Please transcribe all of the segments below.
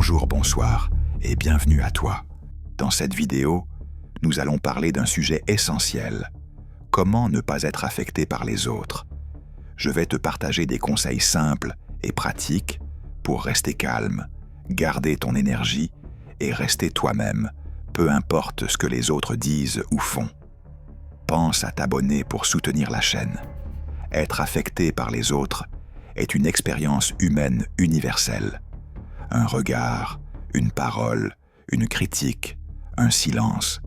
Bonjour, bonsoir et bienvenue à toi. Dans cette vidéo, nous allons parler d'un sujet essentiel. Comment ne pas être affecté par les autres? Je vais te partager des conseils simples et pratiques pour rester calme, garder ton énergie et rester toi-même, peu importe ce que les autres disent ou font. Pense à t'abonner pour soutenir la chaîne. Être affecté par les autres est une expérience humaine universelle. Un regard, une parole, une critique, un silence.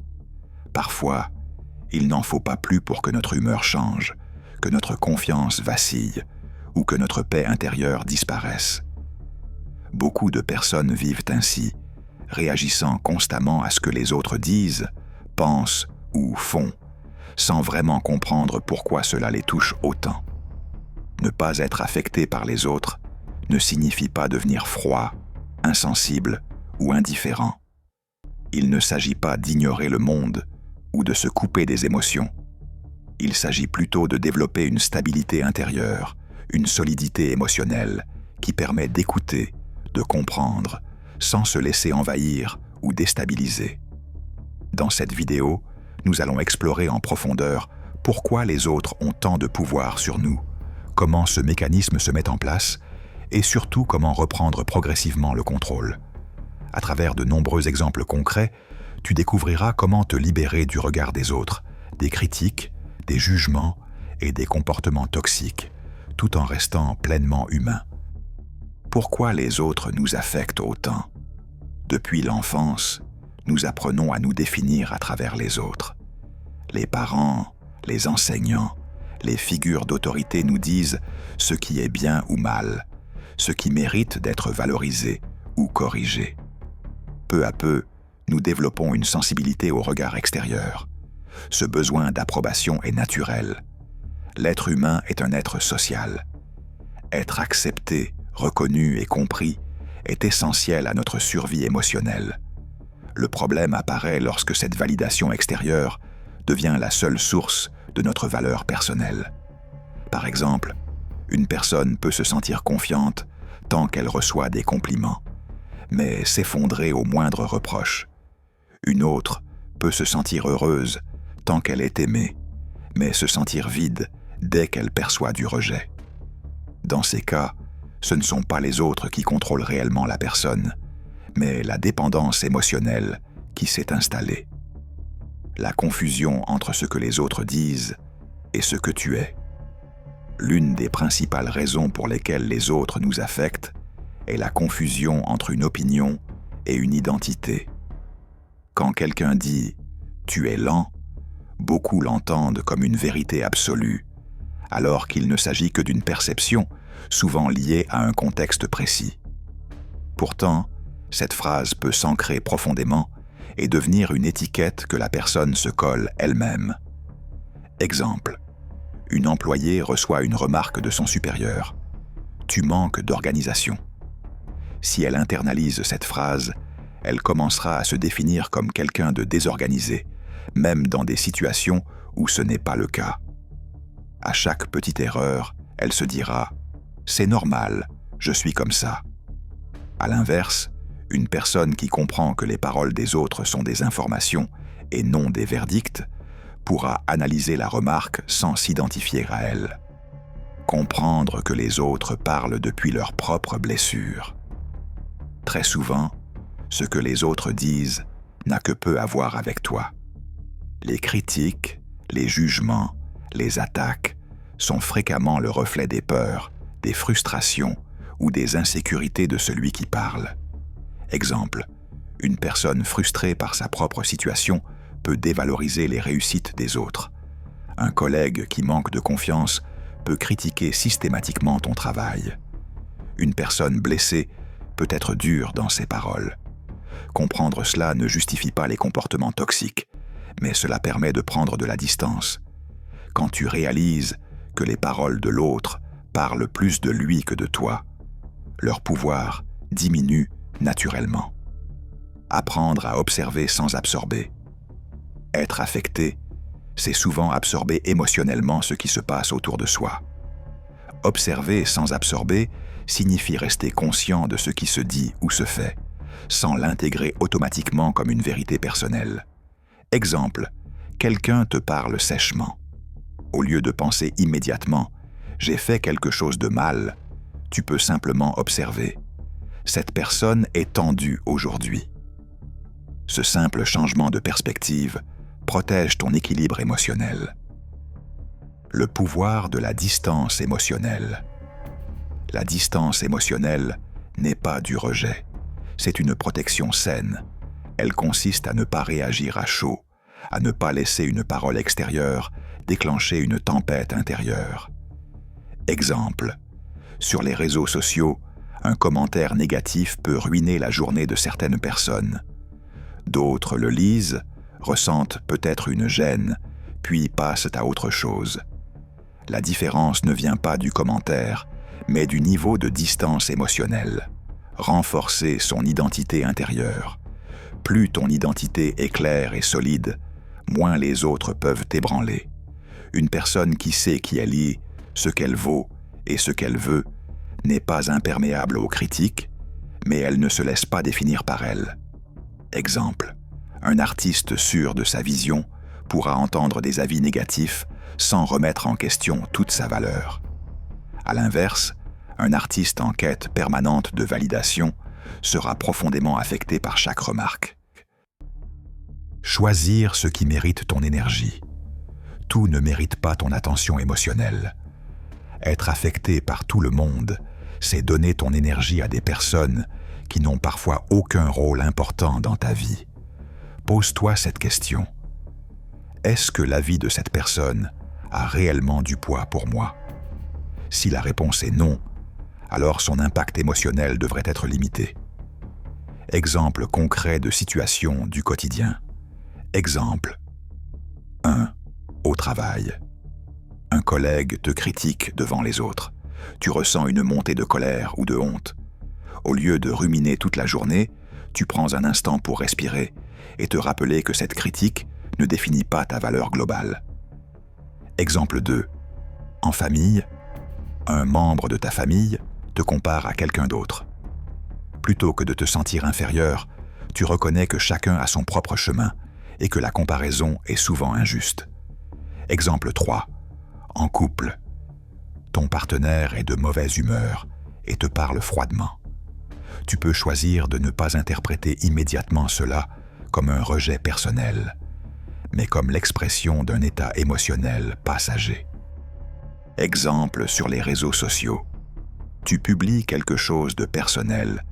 Parfois, il n'en faut pas plus pour que notre humeur change, que notre confiance vacille ou que notre paix intérieure disparaisse. Beaucoup de personnes vivent ainsi, réagissant constamment à ce que les autres disent, pensent ou font, sans vraiment comprendre pourquoi cela les touche autant. Ne pas être affecté par les autres ne signifie pas devenir froid, insensible ou indifférent. Il ne s'agit pas d'ignorer le monde ou de se couper des émotions. Il s'agit plutôt de développer une stabilité intérieure, une solidité émotionnelle qui permet d'écouter, de comprendre, sans se laisser envahir ou déstabiliser. Dans cette vidéo, nous allons explorer en profondeur pourquoi les autres ont tant de pouvoir sur nous, comment ce mécanisme se met en place et surtout comment reprendre progressivement le contrôle. À travers de nombreux exemples concrets, tu découvriras comment te libérer du regard des autres, des critiques, des jugements et des comportements toxiques, tout en restant pleinement humain. Pourquoi les autres nous affectent autant? Depuis l'enfance, nous apprenons à nous définir à travers les autres. Les parents, les enseignants, les figures d'autorité nous disent ce qui est bien ou mal, ce qui mérite d'être valorisé ou corrigé. Peu à peu, nous développons une sensibilité au regard extérieur. Ce besoin d'approbation est naturel. L'être humain est un être social. Être accepté, reconnu et compris est essentiel à notre survie émotionnelle. Le problème apparaît lorsque cette validation extérieure devient la seule source de notre valeur personnelle. Par exemple, une personne peut se sentir confiante tant qu'elle reçoit des compliments, mais s'effondrer au moindre reproche. Une autre peut se sentir heureuse tant qu'elle est aimée, mais se sentir vide dès qu'elle perçoit du rejet. Dans ces cas, ce ne sont pas les autres qui contrôlent réellement la personne, mais la dépendance émotionnelle qui s'est installée. La confusion entre ce que les autres disent et ce que tu es. L'une des principales raisons pour lesquelles les autres nous affectent est la confusion entre une opinion et une identité. Quand quelqu'un dit « tu es lent », beaucoup l'entendent comme une vérité absolue, alors qu'il ne s'agit que d'une perception, souvent liée à un contexte précis. Pourtant, cette phrase peut s'ancrer profondément et devenir une étiquette que la personne se colle elle-même. Exemple. Une employée reçoit une remarque de son supérieur. « Tu manques d'organisation ». Si elle internalise cette phrase, elle commencera à se définir comme quelqu'un de désorganisé, même dans des situations où ce n'est pas le cas. À chaque petite erreur, elle se dira « c'est normal, je suis comme ça ». À l'inverse, une personne qui comprend que les paroles des autres sont des informations et non des verdicts pourra analyser la remarque sans s'identifier à elle. Comprendre que les autres parlent depuis leurs propres blessures. Très souvent, ce que les autres disent n'a que peu à voir avec toi. Les critiques, les jugements, les attaques sont fréquemment le reflet des peurs, des frustrations ou des insécurités de celui qui parle. Exemple, une personne frustrée par sa propre situation peut dévaloriser les réussites des autres. Un collègue qui manque de confiance peut critiquer systématiquement ton travail. Une personne blessée peut être dure dans ses paroles. Comprendre cela ne justifie pas les comportements toxiques, mais cela permet de prendre de la distance. Quand tu réalises que les paroles de l'autre parlent plus de lui que de toi, leur pouvoir diminue naturellement. Apprendre à observer sans absorber. Être affecté, c'est souvent absorber émotionnellement ce qui se passe autour de soi. Observer sans absorber signifie rester conscient de ce qui se dit ou se fait, sans l'intégrer automatiquement comme une vérité personnelle. Exemple, quelqu'un te parle sèchement. Au lieu de penser immédiatement « j'ai fait quelque chose de mal », tu peux simplement observer « cette personne est tendue aujourd'hui ». Ce simple changement de perspective protège ton équilibre émotionnel. Le pouvoir de la distance émotionnelle. La distance émotionnelle n'est pas du rejet, c'est une protection saine. Elle consiste à ne pas réagir à chaud, à ne pas laisser une parole extérieure déclencher une tempête intérieure. Exemple, sur les réseaux sociaux, un commentaire négatif peut ruiner la journée de certaines personnes. D'autres le lisent, ressentent peut-être une gêne, puis passent à autre chose. La différence ne vient pas du commentaire, mais du niveau de distance émotionnelle. Renforcer son identité intérieure. Plus ton identité est claire et solide, moins les autres peuvent t'ébranler. Une personne qui sait qui elle est, ce qu'elle vaut et ce qu'elle veut, n'est pas imperméable aux critiques, mais elle ne se laisse pas définir par elle. Exemple, un artiste sûr de sa vision pourra entendre des avis négatifs sans remettre en question toute sa valeur. À l'inverse, un artiste en quête permanente de validation sera profondément affecté par chaque remarque. Choisir ce qui mérite ton énergie. Tout ne mérite pas ton attention émotionnelle. Être affecté par tout le monde, c'est donner ton énergie à des personnes qui n'ont parfois aucun rôle important dans ta vie. Pose-toi cette question. Est-ce que la vie de cette personne a réellement du poids pour moi? Si la réponse est non, alors son impact émotionnel devrait être limité. Exemple concret de situation du quotidien. Exemple 1. Au travail. Un collègue te critique devant les autres. Tu ressens une montée de colère ou de honte. Au lieu de ruminer toute la journée, tu prends un instant pour respirer et te rappeler que cette critique ne définit pas ta valeur globale. Exemple 2. En famille, un membre de ta famille te compare à quelqu'un d'autre. Plutôt que de te sentir inférieur, tu reconnais que chacun a son propre chemin et que la comparaison est souvent injuste. Exemple 3. En couple, ton partenaire est de mauvaise humeur et te parle froidement. Tu peux choisir de ne pas interpréter immédiatement cela comme un rejet personnel, mais comme l'expression d'un état émotionnel passager. Exemple sur les réseaux sociaux. Tu publies quelque chose de personnel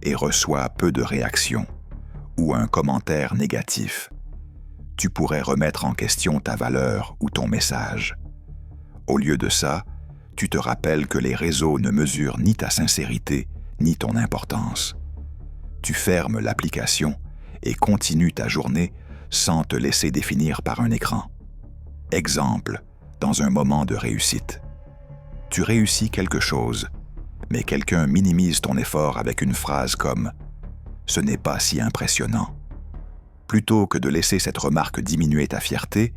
et reçois peu de réactions ou un commentaire négatif. Tu pourrais remettre en question ta valeur ou ton message. Au lieu de ça, tu te rappelles que les réseaux ne mesurent ni ta sincérité ni ton importance. Tu fermes l'application et continues ta journée sans te laisser définir par un écran. Exemple, dans un moment de réussite. Tu réussis quelque chose, mais quelqu'un minimise ton effort avec une phrase comme « ce n'est pas si impressionnant ». Plutôt que de laisser cette remarque diminuer ta fierté,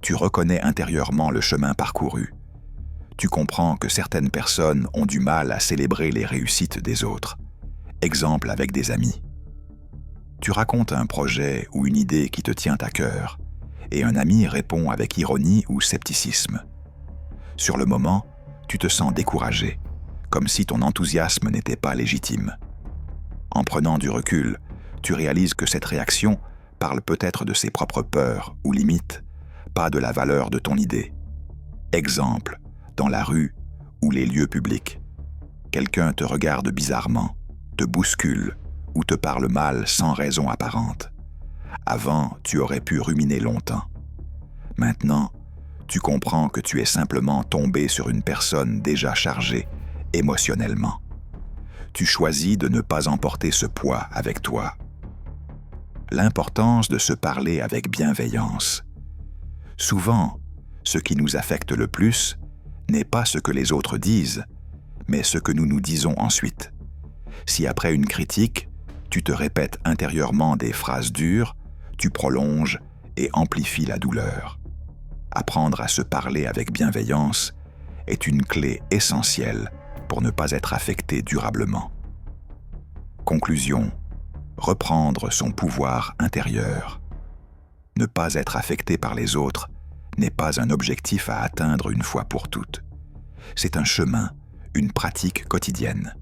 tu reconnais intérieurement le chemin parcouru. Tu comprends que certaines personnes ont du mal à célébrer les réussites des autres. Exemple avec des amis. Tu racontes un projet ou une idée qui te tient à cœur, et un ami répond avec ironie ou scepticisme. Sur le moment, tu te sens découragé, comme si ton enthousiasme n'était pas légitime. En prenant du recul, tu réalises que cette réaction parle peut-être de ses propres peurs ou limites, pas de la valeur de ton idée. Exemple, dans la rue ou les lieux publics. Quelqu'un te regarde bizarrement, te bouscule ou te parle mal sans raison apparente. Avant, tu aurais pu ruminer longtemps. Maintenant, tu comprends que tu es simplement tombé sur une personne déjà chargée émotionnellement. Tu choisis de ne pas emporter ce poids avec toi. L'importance de se parler avec bienveillance. Souvent, ce qui nous affecte le plus n'est pas ce que les autres disent, mais ce que nous nous disons ensuite. Si après une critique, tu te répètes intérieurement des phrases dures, tu prolonges et amplifies la douleur. Apprendre à se parler avec bienveillance est une clé essentielle pour ne pas être affecté durablement. Conclusion. reprendre son pouvoir intérieur. Ne pas être affecté par les autres n'est pas un objectif à atteindre une fois pour toutes. C'est un chemin, une pratique quotidienne.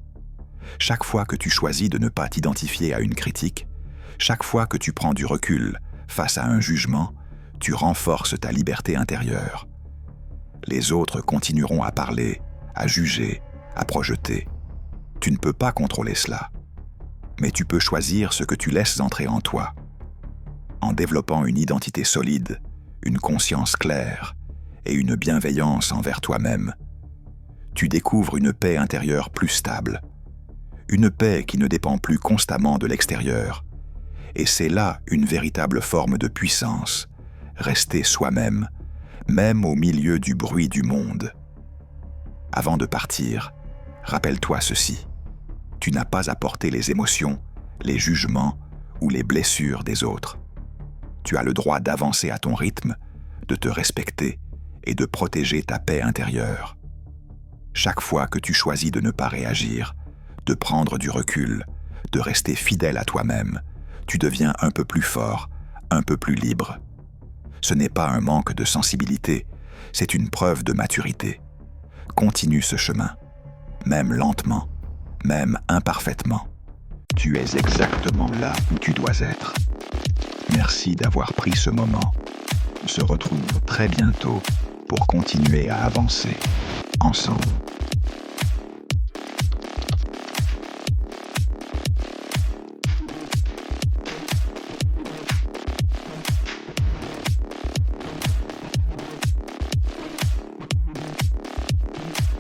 Chaque fois que tu choisis de ne pas t'identifier à une critique, chaque fois que tu prends du recul face à un jugement, tu renforces ta liberté intérieure. Les autres continueront à parler, à juger, à projeter. Tu ne peux pas contrôler cela. Mais tu peux choisir ce que tu laisses entrer en toi. En développant une identité solide, une conscience claire et une bienveillance envers toi-même, tu découvres une paix intérieure plus stable, une paix qui ne dépend plus constamment de l'extérieur. Et c'est là une véritable forme de puissance, rester soi-même, même au milieu du bruit du monde. Avant de partir, rappelle-toi ceci. Tu n'as pas à porter les émotions, les jugements ou les blessures des autres. Tu as le droit d'avancer à ton rythme, de te respecter et de protéger ta paix intérieure. Chaque fois que tu choisis de ne pas réagir, de prendre du recul, de rester fidèle à toi-même, tu deviens un peu plus fort, un peu plus libre. Ce n'est pas un manque de sensibilité, c'est une preuve de maturité. Continue ce chemin, même lentement, même imparfaitement. Tu es exactement là où tu dois être. Merci d'avoir pris ce moment. On se retrouve très bientôt pour continuer à avancer ensemble.